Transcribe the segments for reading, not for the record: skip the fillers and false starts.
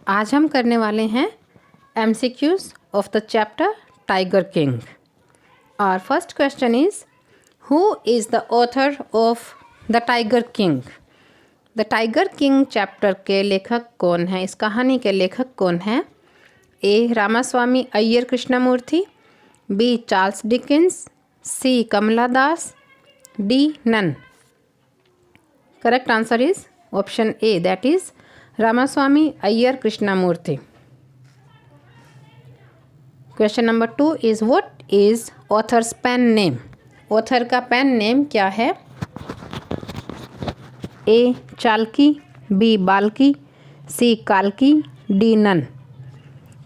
आज हम करने वाले हैं MCQs of the chapter tiger king. और first question is who is the author of the tiger king. The tiger king chapter के लेखक कौन हैं, इस कहानी के लेखक कौन हैं? ए Ramaswamy Iyer Krishnamurthy, B Charles Dickens, C Kamala Das, D none. Correct answer is option A, that is Ramaswamy Iyer Krishnamurthy. Question number 2 is what is authors pen name. Author का पेन नेम क्या है? ए चालकी, B Balki, C काल्की, D none.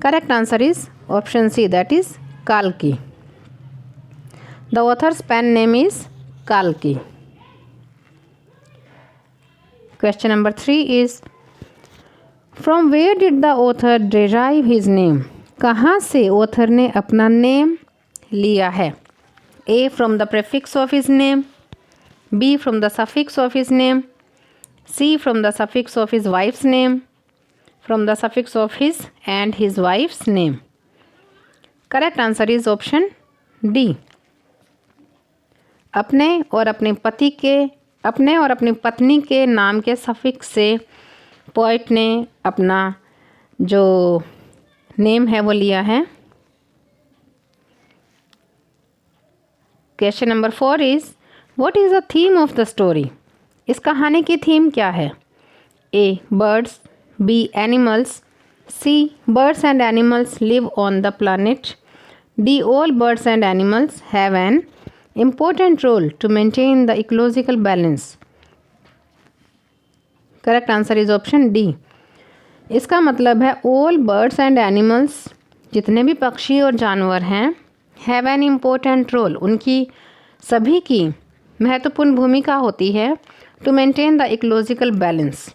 Correct answer is option C, that is काल्की। The author's pen name is काल्की। Question number 3 is from where did the author derive his name? कहाँ से author ने अपना name लिया है? A from the prefix of his name, B from the suffix of his name, C from the suffix of his wife's name, from the suffix of his and his wife's name. Correct answer is option D. अपने और अपनी पत्नी के नाम के suffix से poet ने अपना जो नेम है वो लिया है। Question number 4 is what is the theme of the story. इस कहानी की थीम क्या है? A birds, B animals, C birds and animals live on the planet, D all birds and animals have an important role to maintain the ecological balance. Correct answer is option D. इसका मतलब है all birds and animals, जितने भी पक्षी और जानवर हैं, have an important role, उनकी सभी की महत्वपूर्ण भूमिका होती है to maintain the ecological balance,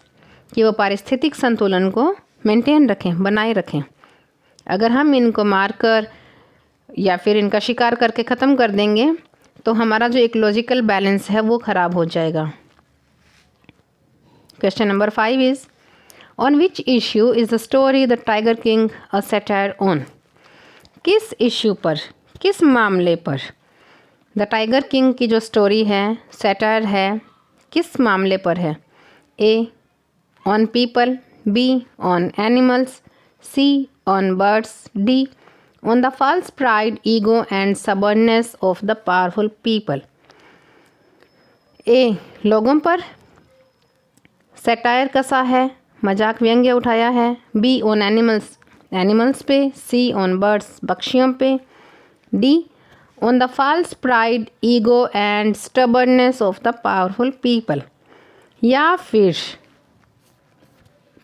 कि वो पारिस्थितिक संतुलन को मेंटेन रखें, बनाए रखें। अगर हम इनको मारकर या फिर इनका शिकार करके ख़त्म कर देंगे तो हमारा जो इकोलॉजिकल बैलेंस है वो ख़राब हो जाएगा। Question number 5 is on which issue is the story the tiger king a satire on. किस इश्यू पर, किस मामले पर द टाइगर किंग की जो स्टोरी है, सैटायर है, किस मामले पर है? A on people, B on animals, C on birds, D on the false pride, ego and stubbornness of the powerful people. ए लोगों पर सैटायर कसा है, मजाक व्यंग्य उठाया है। बी ऑन एनिमल्स, एनिमल्स पे। सी ऑन बर्ड्स, पक्षियों पे। D on the false pride, ego and stubbornness of the powerful people. या फिर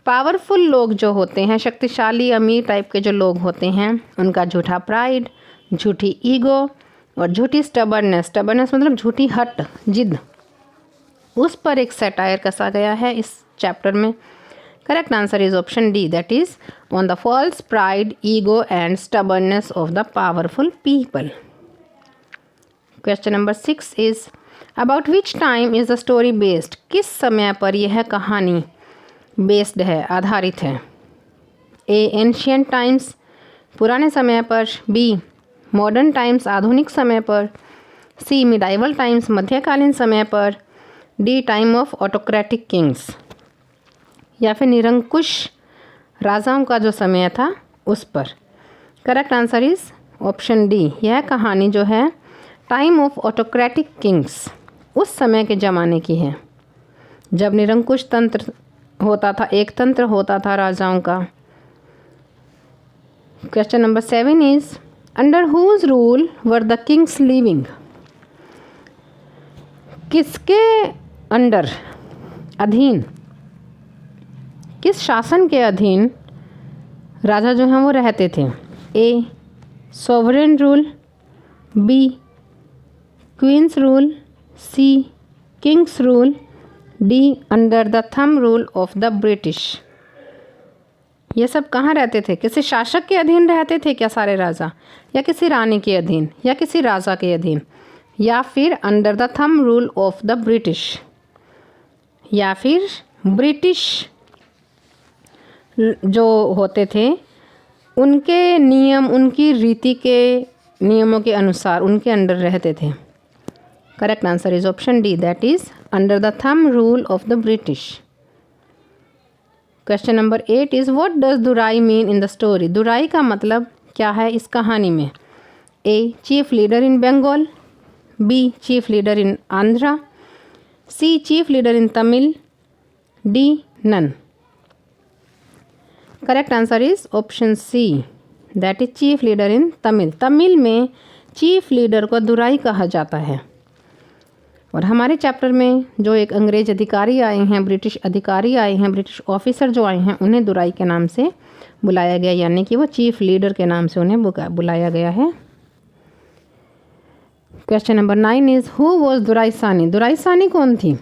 पावरफुल लोग जो होते हैं, शक्तिशाली अमीर टाइप के जो लोग होते हैं, उनका झूठा प्राइड, झूठी ईगो और झूठी स्टबर्नेस मतलब झूठी हट, जिद, उस पर एक सैटायर कसा गया है इस चैप्टर में। Correct answer is option D, that is on the false pride, ego and stubbornness of the powerful people. Question number 6 is about which time is the story based. किस समय पर यह कहानी बेस्ड है, आधारित है? ए एंशियंट टाइम्स, पुराने समय पर। बी मॉडर्न टाइम्स, आधुनिक समय पर। सी मिडाइवल टाइम्स, मध्यकालीन समय पर। D time of autocratic Kings, या फिर निरंकुश राजाओं का जो समय था उस पर। Correct answer is option D. यह कहानी जो है टाइम ऑफ ऑटोक्रेटिक किंग्स, उस समय के ज़माने की है जब निरंकुश तंत्र होता था, एक तंत्र होता था राजाओं का। Question number 7 is under whose rule were the kings living. किसके अंडर, अधीन, किस शासन के अधीन राजा जो हैं वो रहते थे? A sovereign rule, B queen's rule, C king's rule, D under the thumb rule of the British. ये सब कहाँ रहते थे? किसी शासक के अधीन रहते थे क्या सारे राजा, या किसी रानी के अधीन, या किसी राजा के अधीन, या फिर under the thumb rule of the British, या फिर ब्रिटिश जो होते थे उनके नियम, उनकी रीति के नियमों के अनुसार उनके अंडर रहते थे। Correct answer is option D, that is under the thumb rule of the British. Question number 8 is what does Durai mean in the story. Durai का मतलब क्या है इस कहानी में। A chief leader in Bengal, B chief leader in Andhra, C chief leader in Tamil, D none. Correct answer is option C, that is chief leader in Tamil. Tamil में chief leader को दुराई कहा जाता है। और हमारे चैप्टर में जो एक अंग्रेज अधिकारी आए हैं, ब्रिटिश अधिकारी आए हैं, ब्रिटिश ऑफिसर जो आए हैं, उन्हें दुराई के नाम से बुलाया गया, यानी कि वो चीफ लीडर के नाम से उन्हें बुलाया गया है। Question number 9 is who was Durai Sani. Durai सानी कौन थी।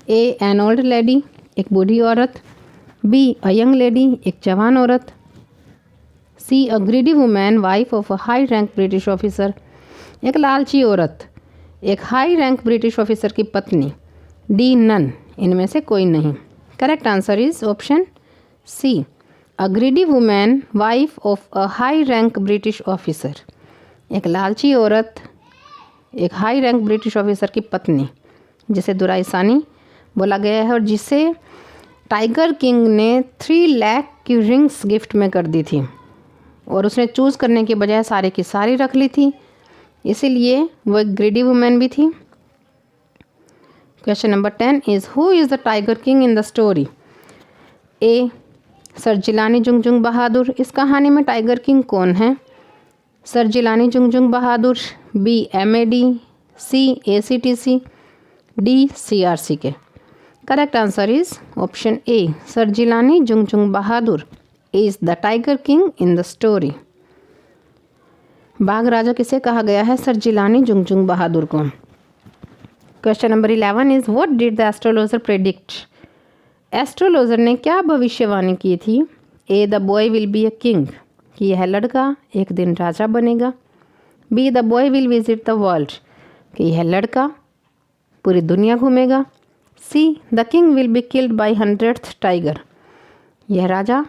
ए एन ओल्ड लेडी, एक बूढ़ी औरत, बी अ यंग लेडी, एक जवान औरत, C a greedy woman wife of a high rank British officer, एक लालची औरत, एक हाई रैंक ब्रिटिश ऑफिसर की पत्नी, डी नन, इनमें से कोई नहीं। Correct answer is option C, a greedy woman wife of a high rank British officer, एक लालची औरत, एक हाई रैंक ब्रिटिश ऑफिसर की पत्नी, जिसे दुराई सानी बोला गया है और जिसे टाइगर किंग ने 3 लाख की रिंग्स गिफ्ट में कर दी थी और उसने चूज़ करने के बजाय सारे की सारी रख ली थी, इसीलिए वो एक ग्रीडी वुमेन भी थी। Question number 10 is who is the tiger king in the story. A sir Jilani Jungjung Bahadur, इस कहानी में टाइगर किंग कौन है। Sir Jilani Jungjung Bahadur, B MAD, C ACTC, D CRC के। Correct answer is option A, sir Jilani Jungjung Bahadur is the tiger king in the story. बाघ राजा किसे कहा गया है। सर जिलानी जुंगजुंग बहादुर को। Question number 11 is what did the astrologer predict. Astrologer ने क्या भविष्यवाणी की थी। A the boy will be a king, कि यह लड़का एक दिन राजा बनेगा। B the boy will visit the world, कि यह लड़का पूरी दुनिया घूमेगा। C the king will be killed by 100th tiger, यह राजा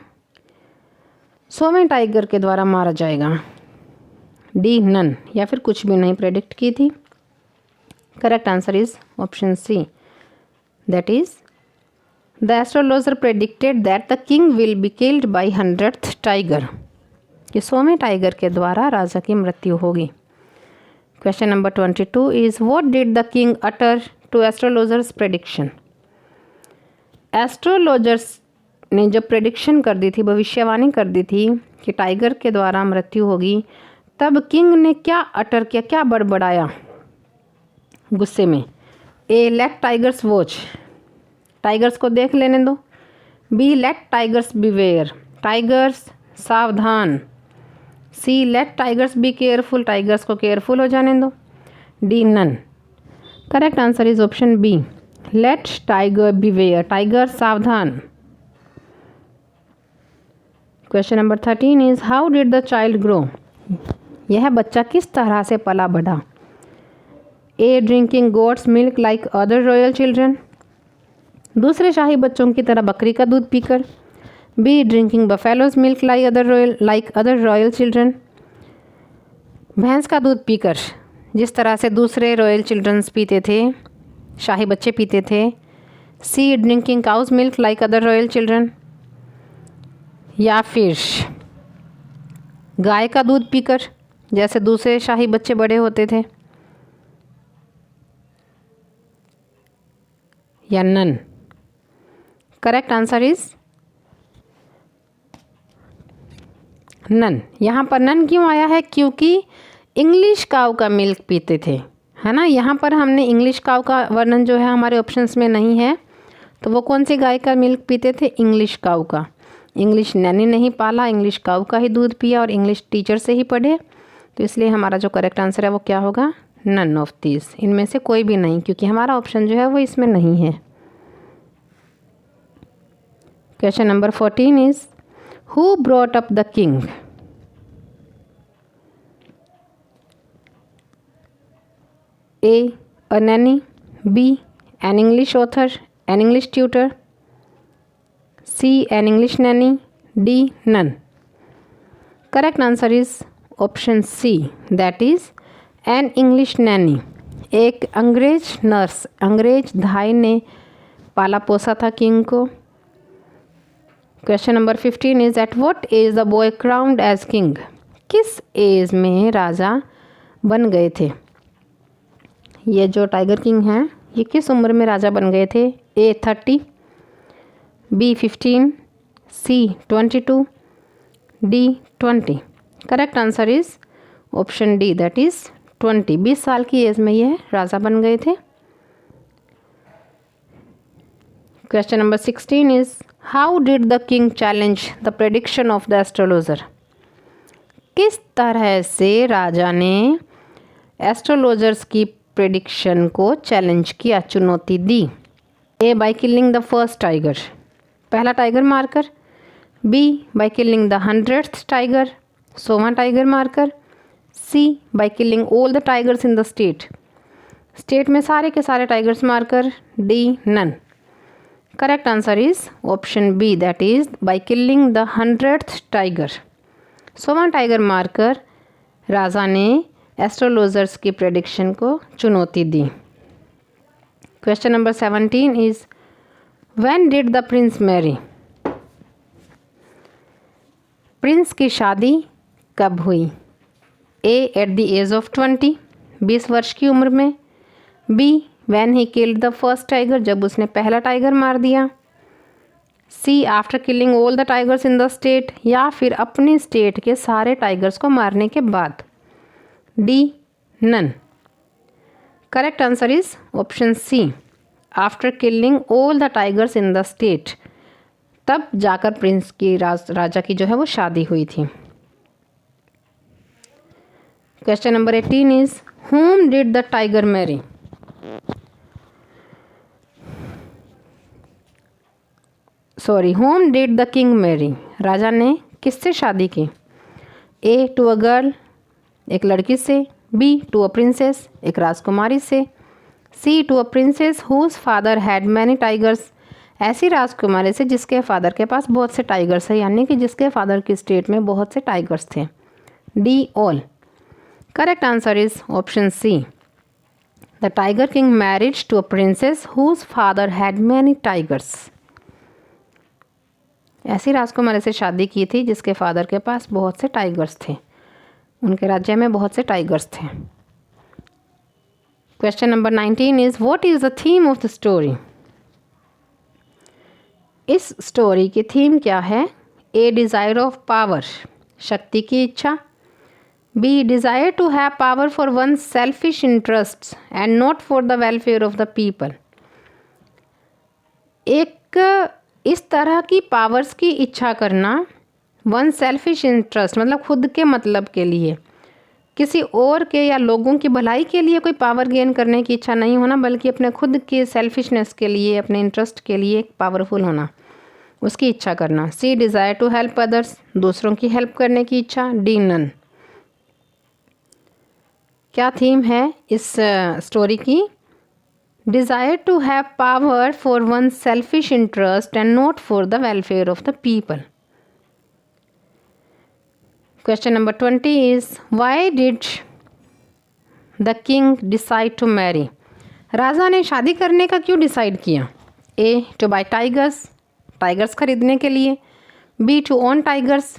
100वें टाइगर के द्वारा मारा जाएगा। डी नन, या फिर कुछ भी नहीं प्रेडिक्ट की थी। Correct answer is option C, that is the astrologer predicted that the king will be killed by 100th tiger, कि 100वें टाइगर के द्वारा राजा की मृत्यु होगी। Question number 22 is what did the king utter to astrologers prediction. Astrologers ने जब प्रेडिक्शन कर दी थी, भविष्यवाणी कर दी थी कि टाइगर के द्वारा मृत्यु होगी, तब किंग ने क्या अटर किया, क्या बड़बड़ाया गुस्से में। A let tigers watch, tigers को देख लेने दो। B let tigers beware, tigers सावधान। C let tigers be careful, tigers को केयरफुल हो जाने दो। D none. Correct answer is option B, let tiger beware, tiger सावधान। Question number 13 is how did the child grow. यह बच्चा किस तरह से पला बढ़ा। A drinking goat's milk like other royal children, दूसरे शाही बच्चों की तरह बकरी का दूध पीकर। B drinking buffalo's milk like other royal children, भैंस का दूध पीकर, जिस तरह से दूसरे रॉयल चिल्ड्रंस पीते थे, शाही बच्चे पीते थे। C drinking cow's milk like other royal children, या फिर गाय का दूध पीकर, जैसे दूसरे शाही बच्चे बड़े होते थे। या none. Correct answer is none. यहाँ पर नन क्यों आया है, क्योंकि इंग्लिश काऊ का मिल्क पीते थे, है ना। यहाँ पर हमने इंग्लिश काऊ का वर्णन जो है हमारे ऑप्शंस में नहीं है, तो वो कौन सी गाय का मिल्क पीते थे, इंग्लिश काऊ का। इंग्लिश नैनी नहीं पाला, इंग्लिश काऊ का ही दूध पिया और इंग्लिश टीचर से ही पढ़े, तो इसलिए हमारा जो करेक्ट आंसर है वो क्या होगा, नन ऑफ दिस, इनमें से कोई भी नहीं, क्योंकि हमारा ऑप्शन जो है वो इसमें नहीं है। Question number 14 is who brought up the king. A a nanny, B an English author, an English tutor, C an English nanny, D. None. Correct answer is option C, that is an English nanny. एक अंग्रेज nurse, अंग्रेज धाई ने पाला पोसा था king को. Question number 15 is at what age the boy crowned as king. किस एज में राजा बन गए थे. ये जो टाइगर किंग हैं ये किस उम्र में राजा बन गए थे. A 30, B 15, C 22, D 20. Correct answer is option D, that is 20. 20 साल की एज में ये राजा बन गए थे. Question number 16 is how did the king challenge the prediction of the astrologer. किस तरह से राजा ने एस्ट्रोलॉजर्स की प्रेडिक्शन को चैलेंज किया, चुनौती दी. A by killing the first tiger, पहला टाइगर मारकर. B by killing the 100th tiger, 100वां टाइगर मारकर. C by killing all the tigers in the state, state में सारे के सारे टाइगर्स मारकर. D none. Correct answer is option B, that is by killing the 100th tiger. 100वां tiger मारकर राजा ने एस्ट्रोलॉजर्स की प्रेडिक्शन को चुनौती दी. Question number 17 is when did the prince marry. Prince की शादी कब हुई. A at the age of 20, 20 वर्ष की उम्र में. B when he killed the first tiger, जब उसने पहला टाइगर मार दिया. C after killing all the tigers in the state, या फिर अपनी स्टेट के सारे टाइगर्स को मारने के बाद. D none. Correct answer is option C, after killing all the tigers in the state, तब जाकर प्रिंस की राजा की जो है वो शादी हुई थी. Question number 18 is whom did the tiger marry. whom did the king marry, राजा ने किससे शादी की. ए टू अ गर्ल, एक लड़की से. बी टू अ प्रिंसेस, एक राजकुमारी से. C to a princess whose father had many tigers, ऐसी राजकुमारी से जिसके फादर के पास बहुत से टाइगर्स है, यानी कि जिसके फादर की स्टेट में बहुत से टाइगर्स थे. D all. Correct answer is option C, the tiger king marriage to a princess whose father had many tigers. ऐसी राजकुमारी से शादी की थी जिसके फादर के पास बहुत से टाइगर्स थे, उनके राज्य में बहुत से टाइगर्स थे. Question number 19 is what is the theme of the story. इस स्टोरी की थीम क्या है. ए डिज़ायर ऑफ पावर, शक्ति की इच्छा. B desire to have power for one selfish interest and not for the welfare of the people. एक इस तरह की पावर्स की इच्छा करना, वन सेल्फिश इंटरेस्ट मतलब खुद के मतलब के लिए, किसी और के या लोगों की भलाई के लिए कोई पावर गेन करने की इच्छा नहीं होना, बल्कि अपने खुद के सेल्फिशनेस के लिए, अपने इंटरेस्ट के लिए पावरफुल होना, उसकी इच्छा करना. सी डिज़ायर टू हेल्प अदर्स, दूसरों की हेल्प करने की इच्छा. D none. क्या थीम है इस स्टोरी की. Desire to have power for one selfish interest and not for the welfare of the people. Question number 20 is why did the king decide to marry. राजा ने शादी करने का क्यों डिसाइड किया. A to buy tigers, tigers खरीदने के लिए. B to own tigers,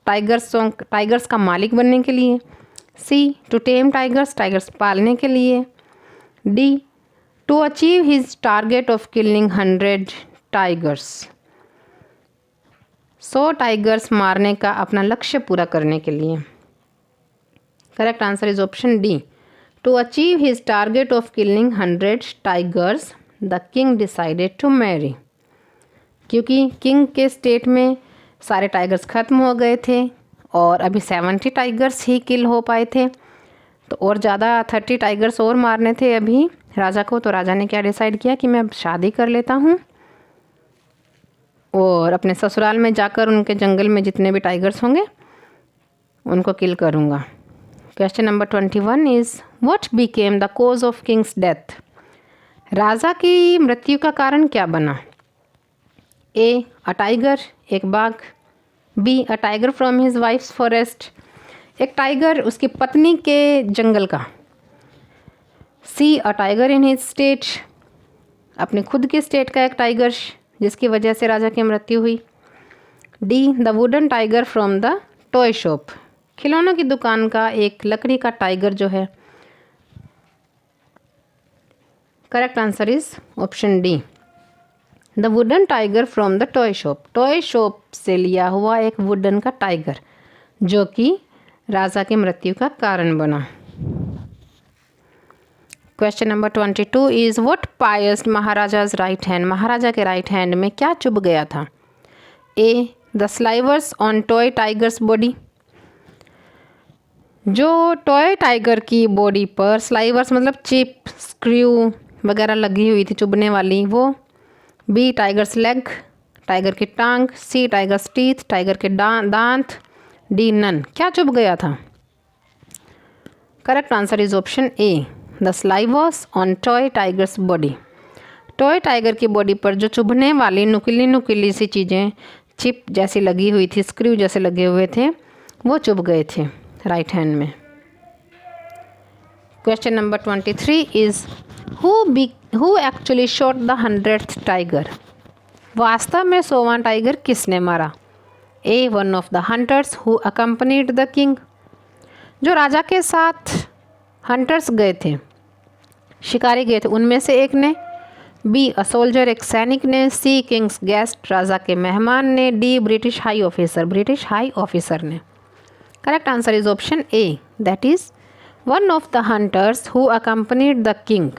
tigers का मालिक बनने के लिए. C to tame tigers, tigers पालने के लिए. D to achieve his target of killing 100 tigers, 100 tigers मारने का अपना लक्ष्य पूरा करने के लिए. Correct answer is option D, to achieve his target of killing 100 tigers the king decided to marry. क्योंकि किंग के स्टेट में सारे टाइगर्स ख़त्म हो गए थे और अभी 70 टाइगर्स ही किल हो पाए थे, तो और ज़्यादा 30 टाइगर्स और मारने थे अभी राजा को. तो राजा ने क्या डिसाइड किया कि मैं अब शादी कर लेता हूँ और अपने ससुराल में जाकर उनके जंगल में जितने भी टाइगर्स होंगे उनको किल करूँगा. Question number 21 is what became the cause of king's death. राजा की मृत्यु का कारण क्या बना. ए अ टाइगर, एक बाघ. B a tiger from his wife's forest, एक टाइगर उसकी पत्नी के जंगल का। C a tiger in his state, अपने खुद के स्टेट का एक टाइगर जिसकी वजह से राजा की मृत्यु हुई। D the wooden tiger from the toy shop, खिलौनों की दुकान का एक लकड़ी का टाइगर जो है। Correct answer is option D, the wooden tiger from the toy shop, toy shop से लिया हुआ एक वुडन का टाइगर जो कि राजा की मृत्यु का कारण बना। Question number 22 is what pierced Maharaja's right hand, Maharaja के राइट हैंड में क्या चुभ गया था। A the slivers on toy tiger's body, जो टॉय टाइगर की बॉडी पर स्लाइवर्स मतलब चिप स्क्रू वगैरह लगी हुई थी चुभने वाली वो। बी टाइगर्स लेग, टाइगर की टांग। सी टाइगर्स टीथ, टाइगर के दांत। डी नन, क्या चुभ गया था। Correct answer is option A, the slivers on toy tiger's body, toy tiger की बॉडी पर जो चुभने वाली नुकीली नुकीली सी चीज़ें चिप जैसी लगी हुई थी, स्क्रू जैसे लगे हुए थे, वो चुभ गए थे राइट हैंड में। Question number 23 is who actually shot the 100th tiger, वास्तव में 100वां टाइगर किसने मारा। A one of the hunters who accompanied the king, जो राजा के साथ हंटर्स गए थे, शिकारी गए थे, उनमें से एक ने। बी अ सोल्जर, एक सैनिक ने। सी किंग्स गेस्ट, राजा के मेहमान ने। D British high officer, British high officer ने। Correct answer is option A, that is one of the hunters who accompanied the king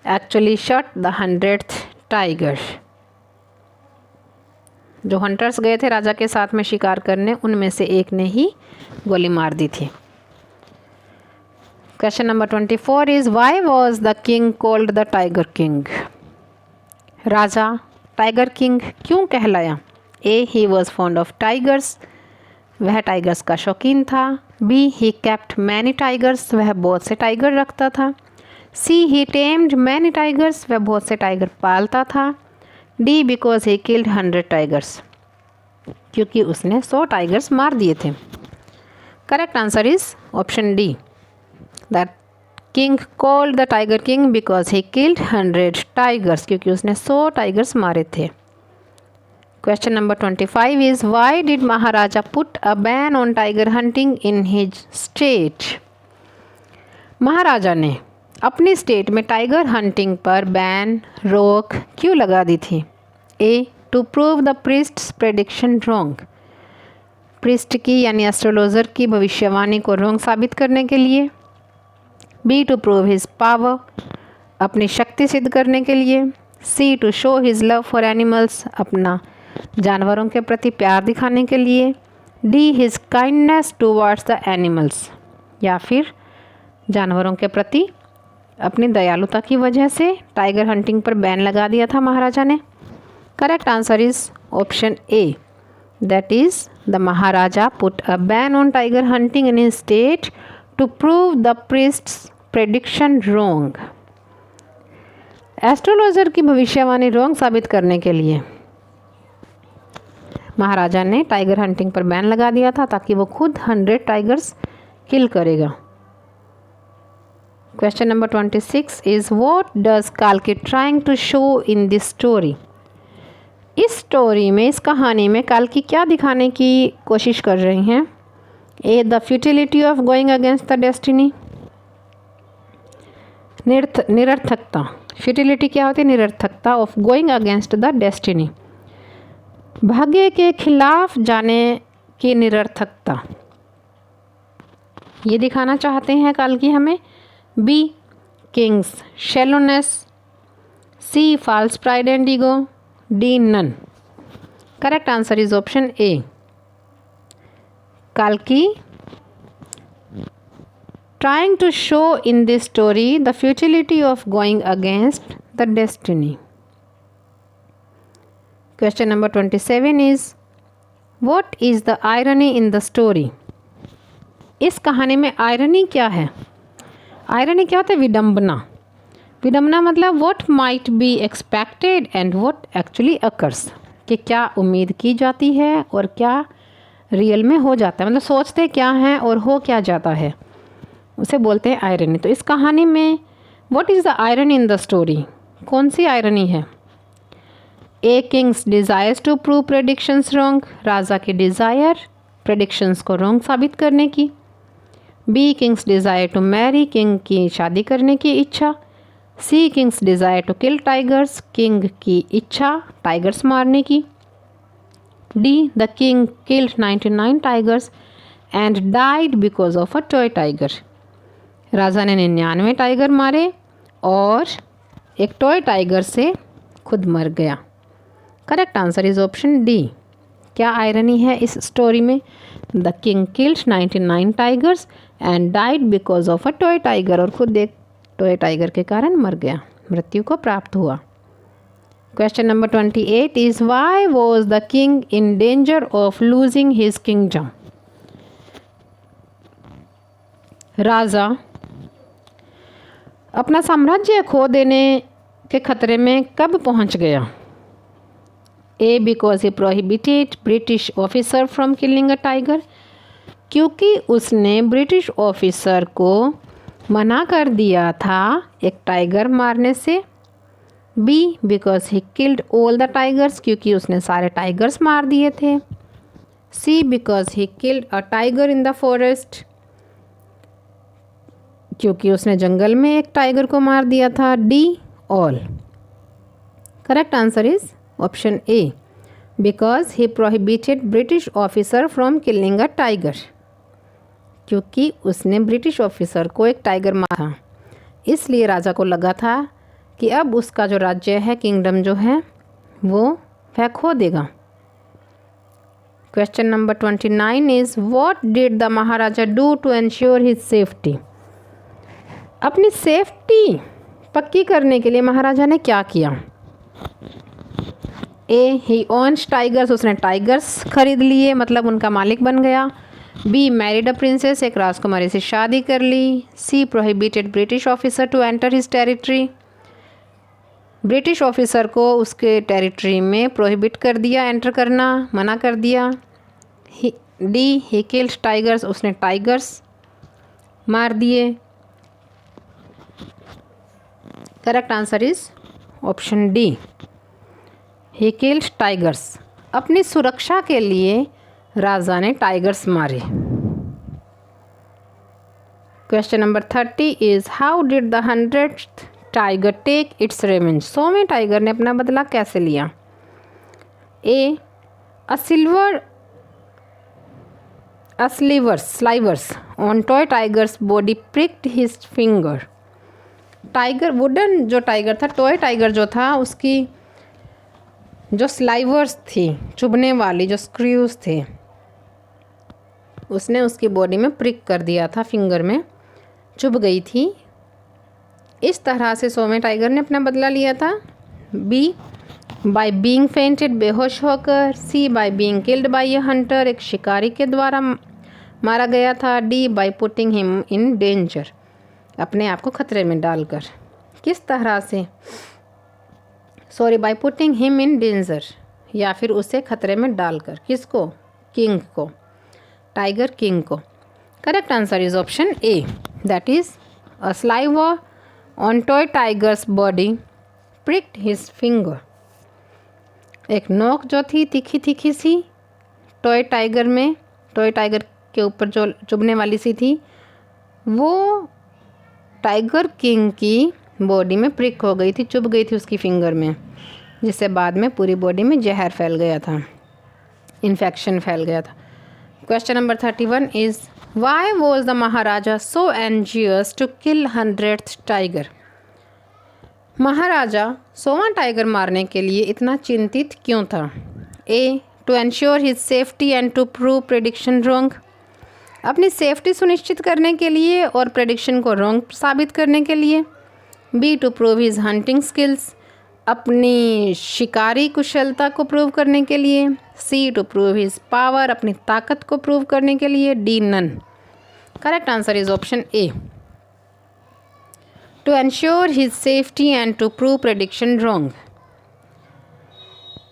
actually shot the 100th tiger, जो hunters गए थे राजा के साथ में शिकार करने, उनमें से एक ने ही गोली मार दी थी। Question number 24 is why was the king called the tiger king, राजा टाइगर किंग क्यों कहलाया। A he was fond of tigers, वह टाइगर्स का शौकीन था। B he kept many tigers, वह बहुत से टाइगर रखता था। C he tamed many tigers, वह बहुत से टाइगर पालता था। D because he killed 100 tigers, क्योंकि उसने 100 टाइगर्स मार दिए थे। Correct answer is option D, that king called the tiger king because he killed 100 tigers, क्योंकि उसने 100 टाइगर्स मारे थे। Question number 25 is why did Maharaja put a ban on tiger hunting in his state, Maharaja ने अपनी state में tiger hunting पर ban रोक क्यों लगा दी थी। A to prove the priests prediction wrong, priest की यानी एस्ट्रोलॉजर की भविष्यवाणी को रॉन्ग साबित करने के लिए। B to prove his power, अपनी शक्ति सिद्ध करने के लिए। C to show his love for animals, अपना जानवरों के प्रति प्यार दिखाने के लिए। D his kindness towards the animals, या फिर जानवरों के प्रति अपनी दयालुता की वजह से टाइगर हंटिंग पर बैन लगा दिया था महाराजा ने। Correct answer is option A, that is the maharaja put a ban on tiger hunting in his state to prove the priests prediction wrong, astrologer की भविष्यवाणी रॉन्ग साबित करने के लिए महाराजा ने टाइगर हंटिंग पर बैन लगा दिया था, ताकि वो खुद 100 टाइगर्स किल करेगा। Question number 26 is what does काल्की trying to show in this story, इस स्टोरी में, इस कहानी में काल्की क्या दिखाने की कोशिश कर रही हैं। A the futility of going against the destiny, निरर्थकता, फ्यूटिलिटी क्या होती है, निरर्थकता of going against the destiny, भाग्य के खिलाफ जाने की निरर्थकता, ये दिखाना चाहते हैं काल्की हमें। B king's shallowness. C false pride and ego. D none. Correct answer is option A, काल्की trying to show in this story the futility of going against the destiny. Question number 27 is what is the irony in the story, इस कहानी में irony क्या है। Irony क्या होता है, विडंबना। विडंबना मतलब what might be expected and what actually occurs, कि क्या उम्मीद की जाती है और क्या रियल में हो जाता है, मतलब सोचते क्या हैं और हो क्या जाता है, उसे बोलते हैं आयरनी। तो इस कहानी में what is the irony in the story, कौन सी आयरनी है? A king's desires to prove predictions wrong, राजा की डिज़ायर प्रेडिक्शंस को रॉन्ग साबित करने की। B king's desire to marry, king की शादी करने की इच्छा। C king's desire to kill tigers, king की इच्छा टाइगर्स मारने की। D the king killed 99 tigers and died because of a toy tiger, राजा ने 99 टाइगर मारे और एक टॉय टाइगर से खुद मर गया। Correct answer is option D. क्या आयरनी है इस स्टोरी में? The king killed 99 tigers and died because of a toy tiger, और खुद एक टॉय टाइगर के कारण मर गया, मृत्यु को प्राप्त हुआ। Question number 28 is why was the king in danger of losing his kingdom, राजा अपना साम्राज्य खो देने के खतरे में कब पहुंच गया? A because he prohibited British officer from killing a tiger, क्योंकि उसने ब्रिटिश ऑफिसर को मना कर दिया था एक टाइगर मारने से। B because he killed all the tigers, क्योंकि उसने सारे टाइगर्स मार दिए थे। C because he killed a tiger in the forest, क्योंकि उसने जंगल में एक टाइगर को मार दिया था। D all. Correct answer is option A, because he prohibited British officer from killing a tiger, क्योंकि उसने ब्रिटिश ऑफिसर को एक टाइगर मारा, इसलिए राजा को लगा था कि अब उसका जो राज्य है, किंगडम जो है, वो वह खो देगा। Question number 29 is what did the maharaja do to ensure his safety, अपनी सेफ्टी पक्की करने के लिए महाराजा ने क्या किया? ए ही ओन्स टाइगर्स, उसने टाइगर्स खरीद लिए, मतलब उनका मालिक बन गया। बी मैरिड अ प्रिंसेस, एक राजकुमारी से शादी कर ली। C prohibited British officer to enter his territory, British officer को उसके टेरिटरी में प्रोहिबिट कर दिया, एंटर करना मना कर दिया। डी ही किल्ड टाइगर्स, उसने टाइगर्स मार दिए। Correct answer is option D, he killed tigers, अपनी सुरक्षा के लिए राजा ने टाइगर्स मारे। Question number 30 is how did the 100th tiger take its revenge, 100वें टाइगर ने अपना बदला कैसे लिया? A slivers on toy tiger's body pricked his finger, tiger wooden जो टाइगर था, टॉय टाइगर जो था, उसकी जो स्लाइवर्स थी, चुभने वाली जो स्क्रूज थे, उसने उसकी बॉडी में प्रिक कर दिया था, फिंगर में चुभ गई थी। इस तरह से 100वें टाइगर ने अपना बदला लिया था। बी बाय बीइंग फेंटेड, बेहोश होकर। C by being killed by a hunter, एक शिकारी के द्वारा मारा गया था। D by putting him in danger, अपने आप को खतरे में डालकर। किस तरह से? Sorry, by putting him in danger, या फिर उसे खतरे में डालकर। किसको? किंग को, टाइगर किंग को। Correct answer is option A, that is a sliver on toy tiger's body pricked his finger, एक नोक जो थी तीखी तीखी सी टॉय टाइगर में, टॉय टाइगर के ऊपर जो चुभने वाली सी थी, वो टाइगर किंग की बॉडी में प्रिक हो गई थी, चुभ गई थी उसकी फिंगर में, जिससे बाद में पूरी बॉडी में जहर फैल गया था, इन्फेक्शन फैल गया था। Question number 31 is why was the Maharaja so anxious to kill 100th tiger, Maharaja 100वां टाइगर मारने के लिए इतना चिंतित क्यों था? A to ensure his safety and to prove prediction wrong, अपनी सेफ्टी सुनिश्चित करने के लिए और प्रेडिक्शन को रॉन्ग साबित करने के लिए। B to prove his hunting skills, अपनी शिकारी कुशलता को प्रूव करने के लिए। C to prove his power, अपनी ताकत को प्रूव करने के लिए। D none. Correct answer is option A, to ensure his safety and to prove prediction wrong,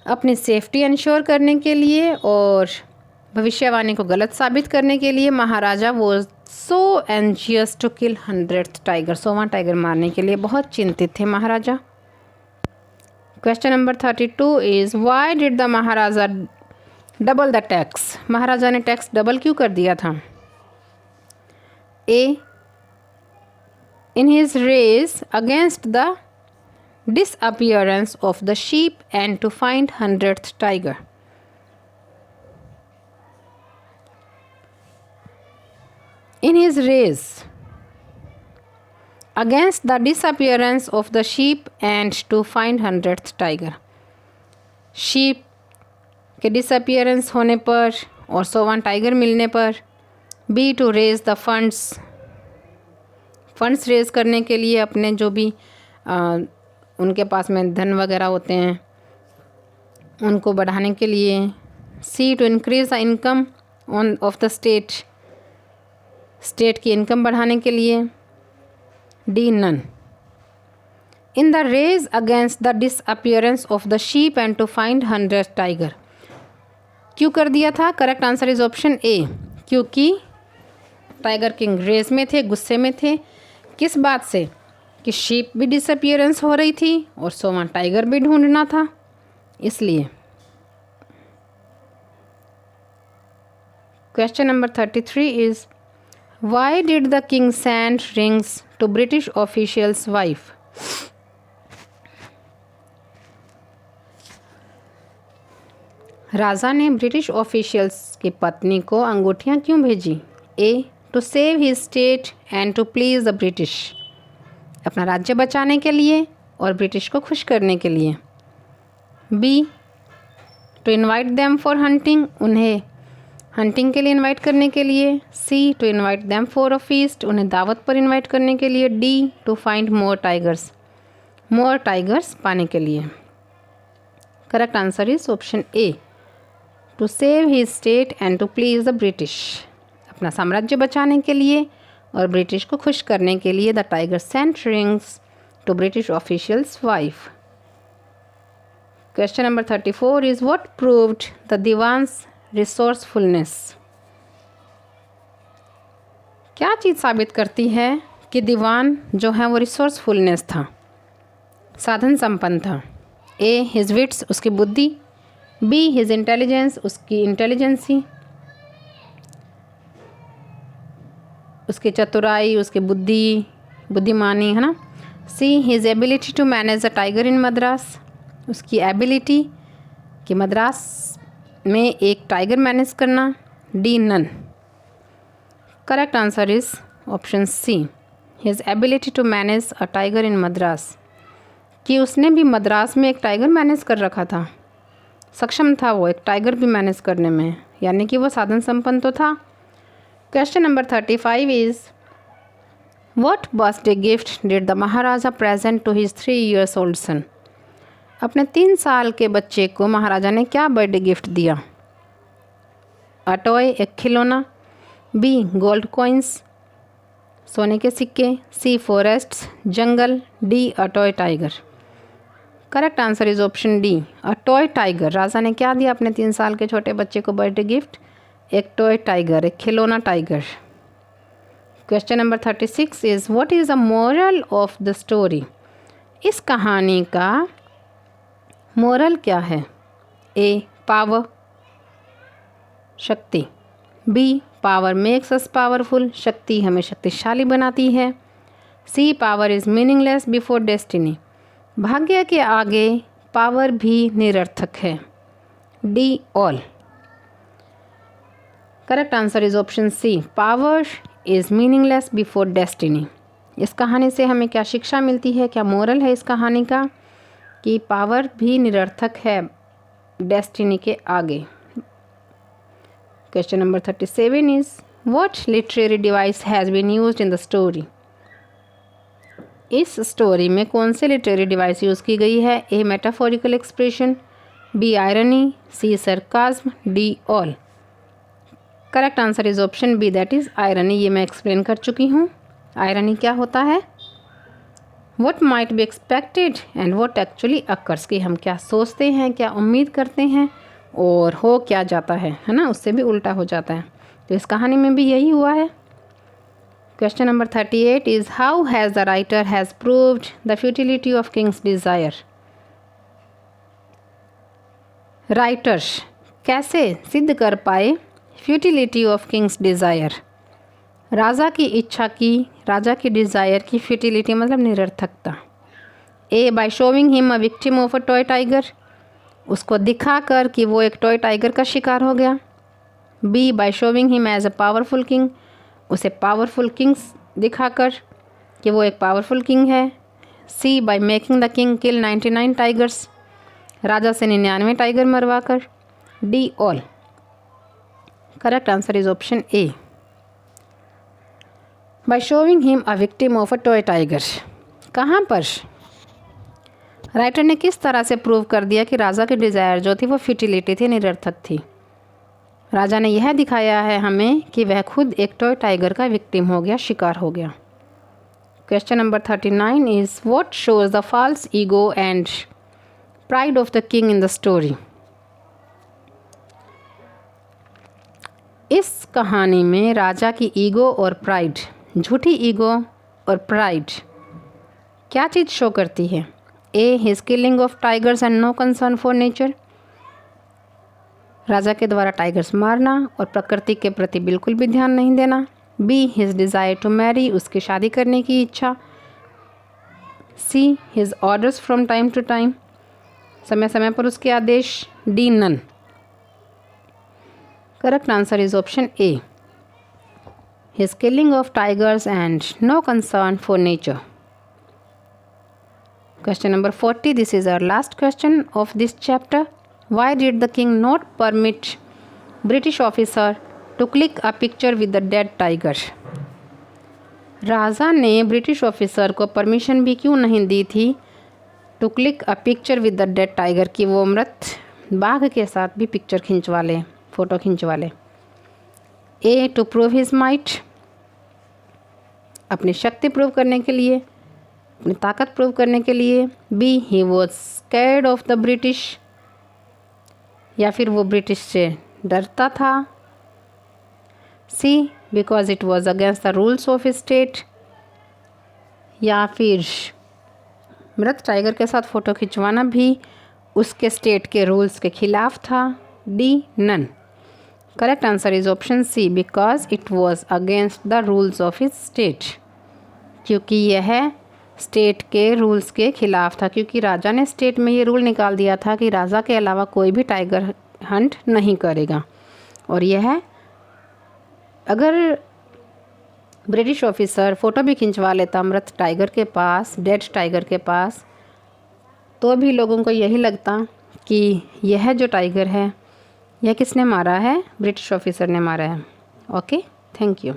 अपनी सेफ्टी इंश्योर करने के लिए और भविष्यवाणी को गलत साबित करने के लिए महाराजा वो so anxious to kill 100th tiger, 100वां टाइगर मारने के लिए बहुत चिंतित थे Maharaja. Question number 32 is why did the Maharaja double the tax? Maharaja ने टैक्स डबल क्यों कर दिया था? A, in his race against the disappearance of the sheep and to find 100th tiger. In his race against the disappearance of the sheep and to find 100th tiger. sheep के disappearance होने पर और 100वां tiger मिलने पर। B, to raise the funds raise करने के लिए अपने जो भी उनके पास में धन वगैरह होते हैं उनको बढ़ाने के लिए। C, to increase the income of the state की इनकम बढ़ाने के लिए। D, none. In the race against the disappearance of the sheep and to find 100th tiger क्यों कर दिया था? Correct answer is option A, क्योंकि टाइगर किंग रेस में थे, गुस्से में थे। किस बात से? कि शीप भी डिसअपियरेंस हो रही थी और 100वां टाइगर भी ढूंढना था, इसलिए। Question number 33 is why did the king send rings to British officials wife? राजा ने ब्रिटिश ऑफिशियल्स की पत्नी को अंगूठियां क्यों भेजी? A, to save his state and to please the British, अपना राज्य बचाने के लिए और ब्रिटिश को खुश करने के लिए। B, to invite them for hunting, उन्हें हंटिंग के लिए इनवाइट करने के लिए। C, to invite them for a feast, उन्हें दावत पर इनवाइट करने के लिए। D, to find more tigers पाने के लिए। Correct answer is option A, to save his state and to please the British, अपना साम्राज्य बचाने के लिए और ब्रिटिश को खुश करने के लिए the tiger sent rings to British officials wife. Question number 34 is what proved the Dewan's resourcefulness? क्या चीज़ साबित करती है कि दीवान जो है वो रिसोर्सफुलनेस था, साधन संपन्न था? ए, हिज विट्स, उसकी बुद्धि। बी, हिज इंटेलिजेंस, उसकी इंटेलिजेंसी, उसकी चतुराई, उसकी बुद्धिमानी, है ना। C, his ability to manage a tiger in Madras, उसकी एबिलिटी कि मद्रास में एक टाइगर मैनेज करना। D, none. Correct answer is option C, his ability to manage a tiger in Madras, कि उसने भी मद्रास में एक टाइगर मैनेज कर रखा था, सक्षम था वो एक टाइगर भी मैनेज करने में, यानी कि वो साधन संपन्न तो था। Question number 35 is what birthday gift did the maharaja present to his 3 years old सन? अपने 3 साल के बच्चे को महाराजा ने क्या बर्थडे गिफ्ट दिया? अ टॉय, एक खिलौना। बी, गोल्ड कॉइन्स, सोने के सिक्के। सी, फॉरेस्ट्स, जंगल। D, a toy tiger. Correct answer is option D, a toy tiger. राजा ने क्या दिया अपने 3 साल के छोटे बच्चे को बर्थडे गिफ्ट? एक टॉय टाइगर, एक खिलौना tiger. Question number 36 is what is the moral of the story? इस कहानी का मोरल क्या है? ए, पावर, शक्ति। B, power makes us powerful, शक्ति हमें शक्तिशाली बनाती है। C, power is meaningless before destiny, भाग्य के आगे पावर भी निरर्थक है। D, all. Correct answer is option C, power is meaningless before destiny. इस कहानी से हमें क्या शिक्षा मिलती है, क्या मोरल है इस कहानी का? कि पावर भी निरर्थक है डेस्टिनी के आगे। Question number 37 is what literary device has been used in the story? इस स्टोरी में कौन से लिटरेरी डिवाइस यूज़ की गई है? A, metaphorical expression. B, irony. C, sarcasm. D, all. Correct answer is option B, that is irony. ये मैं explain कर चुकी हूँ। आयरनी क्या होता है? What might be expected and what actually occurs, कि हम क्या सोचते हैं, क्या उम्मीद करते हैं और हो क्या जाता है ना, उससे भी उल्टा हो जाता है। तो इस कहानी में भी यही हुआ है। Question number 38 is how has the writer has proved the futility of king's desire. Writers कैसे सिद्ध कर पाए फ्यूटिलिटी ऑफ किंग्स डिज़ायर, राजा की इच्छा की, राजा की डिज़ायर की फ्यूटिलिटी मतलब निरर्थकता। A by showing him a victim of a toy tiger, उसको दिखाकर कि वो एक टॉय टाइगर का शिकार हो गया। B by showing him as a powerful king, उसे पावरफुल किंग्स दिखाकर कि वो एक पावरफुल किंग है। C by making the king kill 99 tigers, राजा से 99 टाइगर मरवा कर। D all. Correct answer is option A, by showing him a victim of a toy tiger. कहाँ पर राइटर ने किस तरह से प्रूव कर दिया कि राजा की डिज़ायर जो थी वो फ्यूटिलिटी थी, निरर्थक थी। राजा ने यह दिखाया है हमें कि वह खुद एक टॉय टाइगर का विक्टिम हो गया, शिकार हो गया। Question number 39 is what shows the false ego and pride of the king in the story. इस कहानी में राजा की ईगो और प्राइड, झूठी ईगो और प्राइड क्या चीज़ शो करती है। A his killing of tigers and no concern for nature, राजा के द्वारा टाइगर्स मारना और प्रकृति के प्रति बिल्कुल भी ध्यान नहीं देना। B his desire to marry, उसकी शादी करने की इच्छा। C his orders from time to time, समय समय पर उसके आदेश। D none. Correct answer is option A, his killing of tigers and no concern for nature. Question number 40, this is our last question of this chapter. Why did the king not permit British officer to click a picture with the dead tiger? राजा ने British officer को permission भी क्यों नहीं दी थी to click a picture with the dead tiger, कि वो मृत बाघ के साथ भी पिक्चर खिंचवा ले, फ़ोटो खिंचवा ले। ए टू प्रूव हिज माइट, अपनी शक्ति प्रूव करने के लिए, अपनी ताकत प्रूव करने के लिए। B he was scared of the British, या फिर वो ब्रिटिश से डरता था। C because it was against the rules of state, या फिर मृत टाइगर के साथ फ़ोटो खिंचवाना भी उसके स्टेट के रूल्स के खिलाफ था। D none. Correct answer is option C, because it was against the rules of his state, क्योंकि यह स्टेट के रूल्स के ख़िलाफ़ था, क्योंकि राजा ने स्टेट में ये रूल निकाल दिया था कि राजा के अलावा कोई भी टाइगर हंट नहीं करेगा। और यह अगर ब्रिटिश ऑफिसर फ़ोटो भी खिंचवा लेता मृत टाइगर के पास, डेड टाइगर के पास, तो भी लोगों को यही लगता कि यह जो टाइगर है यह किसने मारा है, ब्रिटिश ऑफिसर ने मारा है। Okay, thank you.